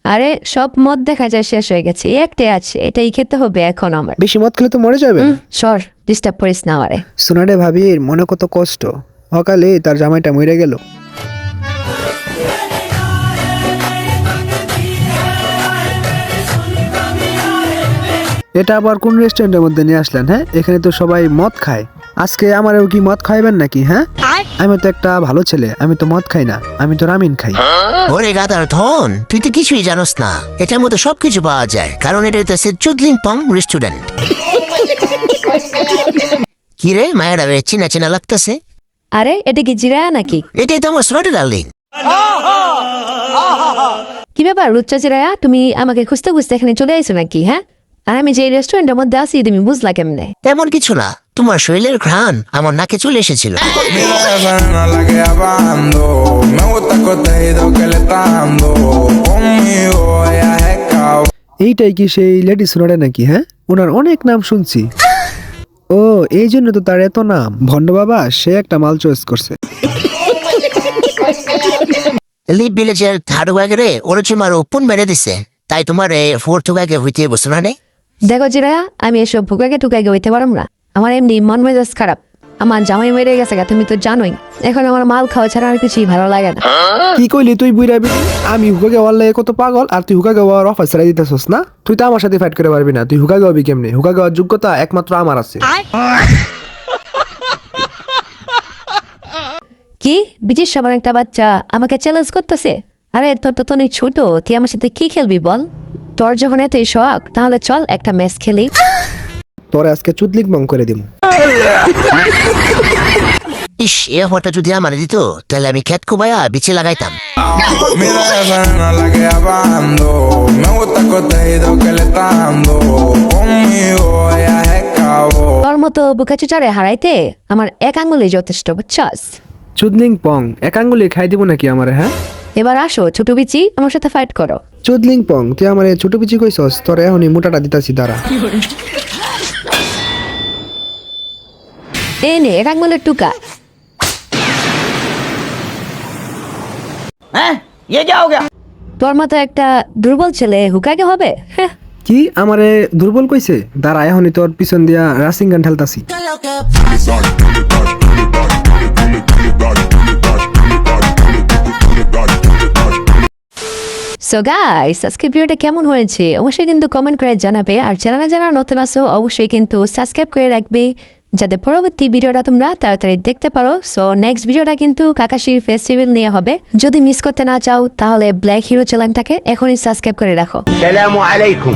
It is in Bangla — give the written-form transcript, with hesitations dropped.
আরে সব মদ দেখা যায় শেষ হয়ে গেছে, একটাই আছে, এটাই খেতে হবে এখন আমার। বেশি মদ খেলে তো মরে যাবে। সর, ডিস্টার্ব করিস না আমারে। সোনারে ভাবির মনে কত কষ্ট, সকালে তার জামাইটা মরে গেল। এটা আবার কোন রেস্টুরেন্টের মধ্যে নিয়ে আসলেন? হ্যাঁ, এখানে তো সবাই মদ খায়, আজকে আমারও কি মদ খাইবেন নাকি? হ্যাঁ, আমি তো একটা ভালো ছেলে, আমি তো মদ খাই না, আমি তো রামিন খাই। ওরে গাদার ধন, তুই তো কিছুই জানোস না। এটার মধ্যে সবকিছু পাওয়া যায়, কারণ এটা হচ্ছে চুদলিং পং রেস্টুরেন্ট। কি রে মায়েরা, চিনা চিনা লাগতেছে। আরে এটা কি জিরায়া নাকি? এটাই তো আমার সোনাটা ডার্লিং। কি ব্যাপার রুচ্চা জিরায়া, তুমি আমাকে খুঁজতে খুঁজতে এখানে চলে আইছো নাকি? হ্যাঁ, আর আমি যে রেস্টুরেন্টের মধ্যে আছি তুমি বুঝলা কেমনে? তেমন কিছু না, তোমার শরীরের ঘ্রাণ আমার নাকে চলে এসেছিল। এইটাই কি সেই লেডি সোনারে নাকি? হ্যাঁ, ওনার অনেক নাম শুনছি। ও, এই জন্য তো তার এত নাম। ভণ্ড বাবা সে একটা মাল চয়েস করছে। লিপ ভিলেজের থার্ড ওয়াগেরে ওরচুমার ওপন মেরে দিছে, তাই তোমার ফোর্থ ওয়াগে হইতে বসে না নেই। দেখো জিরায়া, আমি এসব ভুকাকে টুকাকে হইতে পারম না। আমার এমনি মন মেজাজ খারাপ, আমার জামাই মেরে গেছে গা, তুমি তো জানোই। এখন আমার মাল খাওয়া ছাড়া আর কিছুই ভালো লাগে না। কি কইলি তুই বুইরাবি? আমি হুকা গাওয়ার লাগে কত পাগল, আর তুই হুকা গাওয়ার অফার ছেড়ে দিতেছস না? তুই তো আমার সাথে ফাইট করে পারবি না, তুই হুকা গাওয়াবি কেমনে? হুকা গাওয়ার যোগ্যতা একমাত্র আমার আছে। কি বিচিস সবার একটা বাচ্চা আমাকে চ্যালেঞ্জ করতেছে? আরে তোর তো অনেক ছোট, তুই আমার সাথে কি খেলবি বল? তোর যখন এতই শখ, তাহলে চল একটা ম্যাচ খেলি। তোরে আজকে চুদলিক বং করে দিব। ইস, এ হওয়াটা যদি আমার দিত তাহলে আমি খেত কুবাইয়া বিচে লাগাইতাম। তোর মতো বুকাচুচারে হারাইতে আমার এক আঙ্গুলি যথেষ্ট, বুঝছস? চুদলিং পং এক আঙ্গুলি খাই দিব নাকি আমারে? হ্যাঁ, এবার আসো ছোট বিচি, আমার সাথে ফাইট করো। চুদলিং পং তুই আমারে ছোট পিচি কইছস, তোর এখনই মোটাটা দিতাছি দাঁড়া। এই নে এক আঙ্গুলের টুকা। তোর মতো একটা দুর্বল ছেলে হুকাকে হবে? হ্যাঁ, কি আমারে দুর্বল কইছে? দাঁড়া এখনই তোর পিছন দিয়া রাসিং গান ঠেলতাছি। সো গাইস, আজকে ভিডিওটা কেমন হয়েছে অবশ্যই কিন্তু কমেন্ট করে জানাবে, আর চ্যানেলে যারা নতুন আছো অবশ্যই কিন্তু সাবস্ক্রাইব করে রাখবে, যাতে পরবর্তী ভিডিওটা তোমরা তাড়াতাড়ি দেখতে পারো। সো নেক্সট ভিডিওটা কিন্তু কাকাশির ফেস্টিভ্যাল নিয়ে হবে। যদি মিস করতে না চাও তাহলে ব্ল্যাক হিরো চ্যানেলটাকে এখনই সাবস্ক্রাইব করে রাখো। আসসালামু আলাইকুম।